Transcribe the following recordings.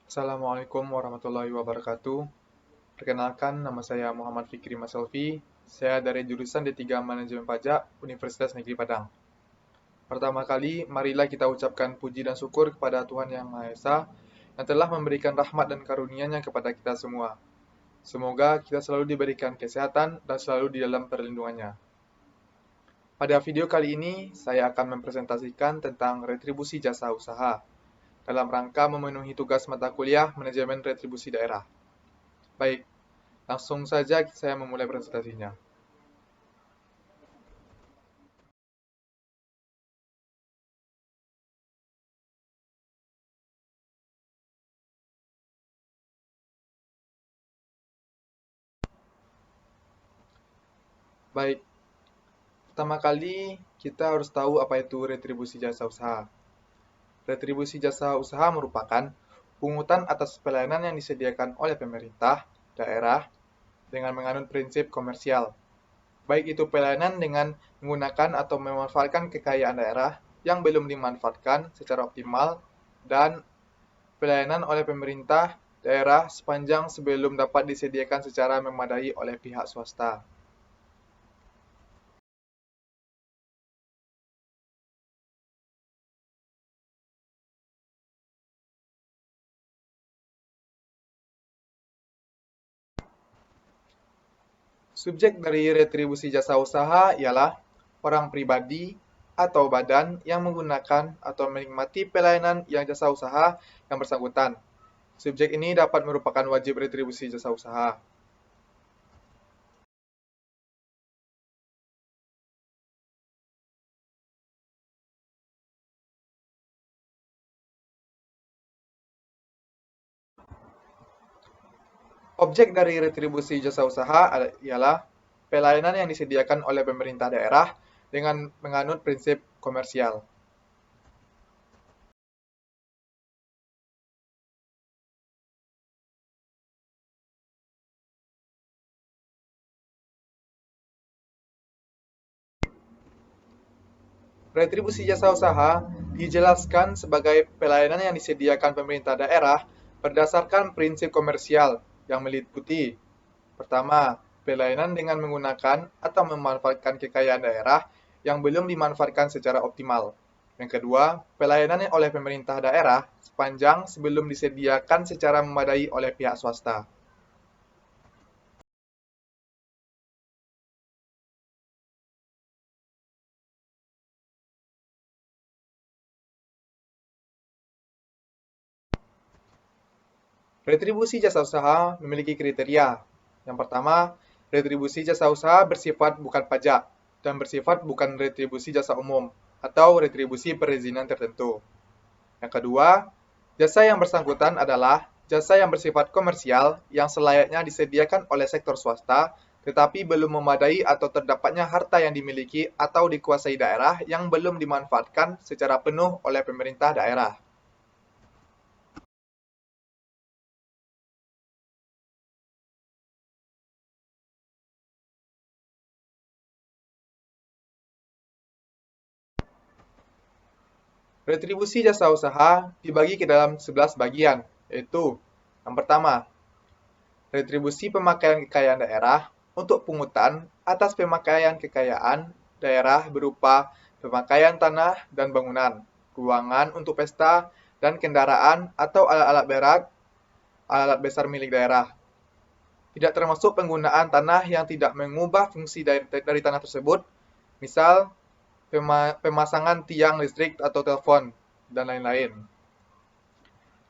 Assalamualaikum warahmatullahi wabarakatuh. Perkenalkan, nama saya Muhammad Fikri Maselvi. Saya dari jurusan D3 Manajemen Pajak, Universitas Negeri Padang. Pertama kali, marilah kita ucapkan puji dan syukur kepada Tuhan Yang Maha Esa yang telah memberikan rahmat dan karunia-Nya kepada kita semua. Semoga kita selalu diberikan kesehatan dan selalu di dalam perlindungannya. Pada video kali ini, saya akan mempresentasikan tentang retribusi jasa usaha dalam rangka memenuhi tugas mata kuliah Manajemen Retribusi Daerah. Baik, langsung saja saya memulai presentasinya. Baik, pertama kali kita harus tahu apa itu retribusi jasa usaha. Retribusi jasa usaha merupakan pungutan atas pelayanan yang disediakan oleh pemerintah, daerah, dengan menganut prinsip komersial. Baik itu pelayanan dengan menggunakan atau memanfaatkan kekayaan daerah yang belum dimanfaatkan secara optimal dan pelayanan oleh pemerintah daerah sepanjang sebelum dapat disediakan secara memadai oleh pihak swasta. Subjek dari retribusi jasa usaha ialah orang pribadi atau badan yang menggunakan atau menikmati pelayanan yang jasa usaha yang bersangkutan. Subjek ini dapat merupakan wajib retribusi jasa usaha. Objek dari retribusi jasa usaha ialah pelayanan yang disediakan oleh pemerintah daerah dengan menganut prinsip komersial. Retribusi jasa usaha dijelaskan sebagai pelayanan yang disediakan pemerintah daerah berdasarkan prinsip komersial yang meliputi: pertama, pelayanan dengan menggunakan atau memanfaatkan kekayaan daerah yang belum dimanfaatkan secara optimal. Yang kedua, pelayanan oleh pemerintah daerah sepanjang sebelum disediakan secara memadai oleh pihak swasta. Retribusi jasa usaha memiliki kriteria. Yang pertama, retribusi jasa usaha bersifat bukan pajak dan bersifat bukan retribusi jasa umum atau retribusi perizinan tertentu. Yang kedua, jasa yang bersangkutan adalah jasa yang bersifat komersial yang selayaknya disediakan oleh sektor swasta tetapi belum memadai atau terdapatnya harta yang dimiliki atau dikuasai daerah yang belum dimanfaatkan secara penuh oleh pemerintah daerah. Retribusi jasa usaha dibagi ke dalam 11 bagian, yaitu yang pertama, retribusi pemakaian kekayaan daerah untuk pungutan atas pemakaian kekayaan daerah berupa pemakaian tanah dan bangunan, ruangan untuk pesta, dan kendaraan atau alat-alat berat, alat besar milik daerah. Tidak termasuk penggunaan tanah yang tidak mengubah fungsi dari tanah tersebut, misal pemasangan tiang listrik atau telepon, dan lain-lain.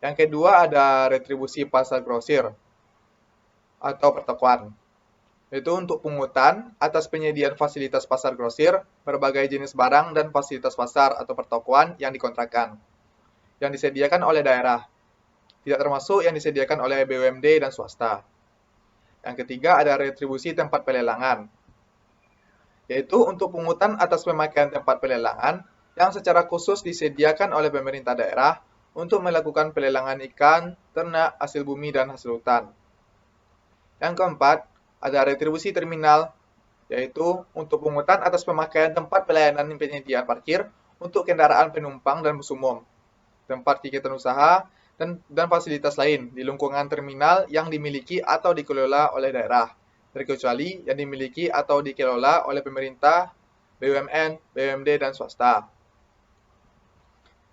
Yang kedua ada retribusi pasar grosir atau pertokoan, yaitu untuk pungutan atas penyediaan fasilitas pasar grosir, berbagai jenis barang dan fasilitas pasar atau pertokoan yang dikontrakkan, yang disediakan oleh daerah, tidak termasuk yang disediakan oleh BUMD dan swasta. Yang ketiga ada retribusi tempat pelelangan, yaitu untuk pungutan atas pemakaian tempat pelelangan yang secara khusus disediakan oleh pemerintah daerah untuk melakukan pelelangan ikan, ternak, hasil bumi, dan hasil hutan. Yang keempat, ada retribusi terminal, yaitu untuk pungutan atas pemakaian tempat pelayanan penyediaan parkir untuk kendaraan penumpang dan bus umum, tempat kegiatan usaha, dan fasilitas lain di lingkungan terminal yang dimiliki atau dikelola oleh daerah, terkecuali yang dimiliki atau dikelola oleh pemerintah, BUMN, BUMD, dan swasta.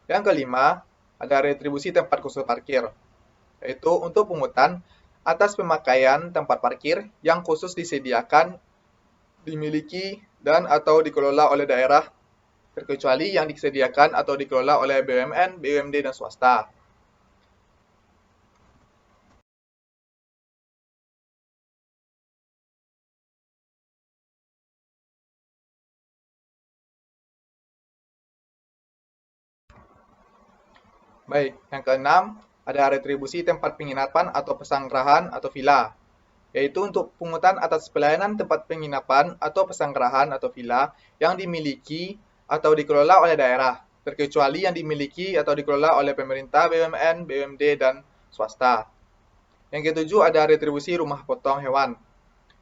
Yang kelima, ada retribusi tempat khusus parkir, yaitu untuk pungutan atas pemakaian tempat parkir yang khusus disediakan, dimiliki, dan atau dikelola oleh daerah, terkecuali yang disediakan atau dikelola oleh BUMN, BUMD, dan swasta. Baik, yang keenam, ada retribusi tempat penginapan atau pesanggrahan atau villa, yaitu untuk pungutan atas pelayanan tempat penginapan atau pesanggrahan atau villa yang dimiliki atau dikelola oleh daerah, terkecuali yang dimiliki atau dikelola oleh pemerintah, BUMN, BUMD, dan swasta. Yang ketujuh ada retribusi rumah potong hewan,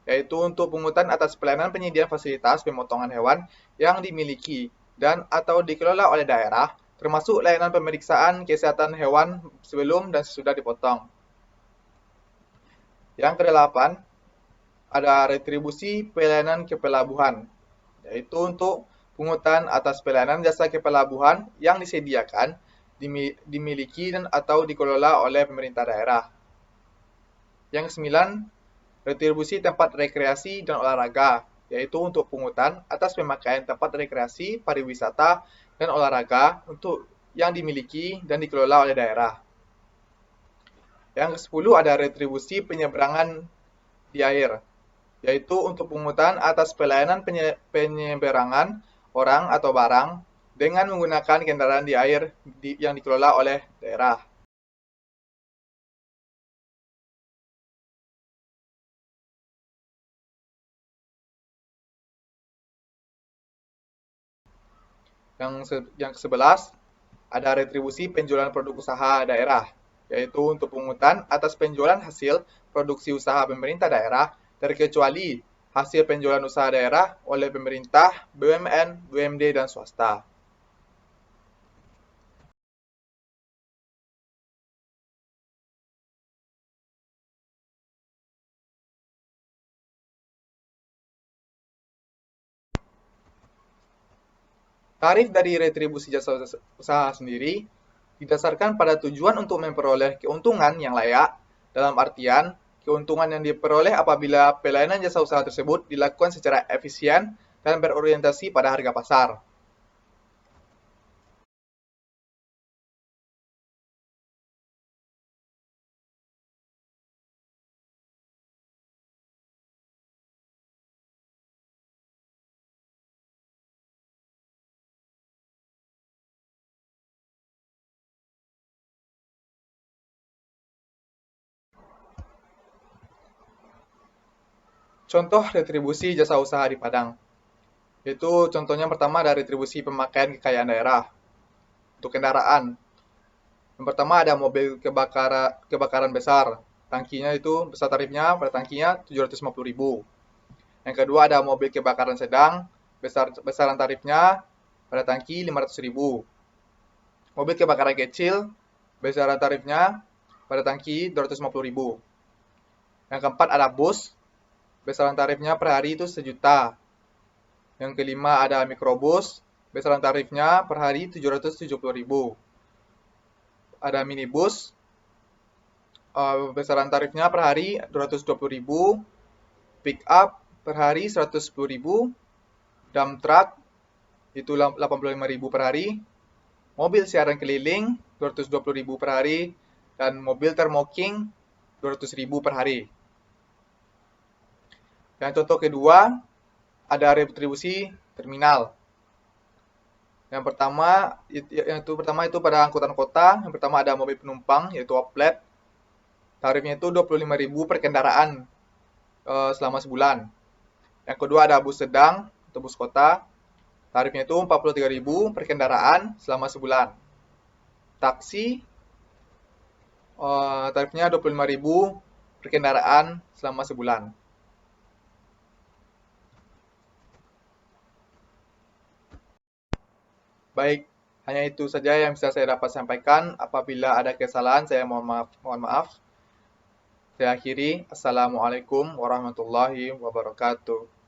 yaitu untuk pungutan atas pelayanan penyediaan fasilitas pemotongan hewan yang dimiliki dan atau dikelola oleh daerah, termasuk layanan pemeriksaan kesehatan hewan sebelum dan sesudah dipotong. Yang kedelapan, ada retribusi pelayanan ke pelabuhan, yaitu untuk pungutan atas pelayanan jasa ke pelabuhan yang disediakan, dimiliki dan atau dikelola oleh pemerintah daerah. Yang kesembilan, retribusi tempat rekreasi dan olahraga, yaitu untuk pungutan atas pemakaian tempat rekreasi, pariwisata, dan olahraga untuk yang dimiliki dan dikelola oleh daerah. Yang ke-10 ada retribusi penyeberangan di air, yaitu untuk pungutan atas pelayanan penyeberangan orang atau barang dengan menggunakan kendaraan di air yang dikelola oleh daerah. Yang ke-11 ada retribusi penjualan produk usaha daerah, yaitu untuk pungutan atas penjualan hasil produksi usaha pemerintah daerah, terkecuali hasil penjualan usaha daerah oleh pemerintah, BUMN, BUMD, dan swasta. Tarif dari retribusi jasa usaha sendiri didasarkan pada tujuan untuk memperoleh keuntungan yang layak, dalam artian keuntungan yang diperoleh apabila pelayanan jasa usaha tersebut dilakukan secara efisien dan berorientasi pada harga pasar. Contoh retribusi jasa usaha di Padang. Itu contohnya pertama ada retribusi pemakaian kekayaan daerah untuk kendaraan. Yang pertama ada mobil kebakaran besar. Tangkinya itu besar tarifnya pada tangkinya 750.000. Yang kedua ada mobil kebakaran sedang, besaran tarifnya pada tangki 500.000. Mobil kebakaran kecil, besaran tarifnya pada tangki 250.000. Yang keempat ada bus, besaran tarifnya per hari itu 1 juta. Yang kelima ada mikrobus, besaran tarifnya per hari 770.000. Ada minibus, besaran tarifnya per hari 220.000. Pick up per hari 110.000. Dump truck itu 85.000 per hari. Mobil siaran keliling 220.000 per hari. Dan mobil thermoking 200.000 per hari. Yang contoh kedua, ada retribusi terminal. Yang pertama itu pada angkutan kota. Yang pertama ada mobil penumpang yaitu oplet. Tarifnya itu 25.000 per kendaraan selama sebulan. Yang kedua ada bus sedang atau bus kota. Tarifnya itu 43.000 per kendaraan selama sebulan. Taksi tarifnya 25.000 per kendaraan selama sebulan. Baik, Hanya itu saja yang bisa saya dapat sampaikan. Apabila ada kesalahan, saya mohon maaf. Mohon maaf. Saya akhiri. Assalamualaikum warahmatullahi wabarakatuh.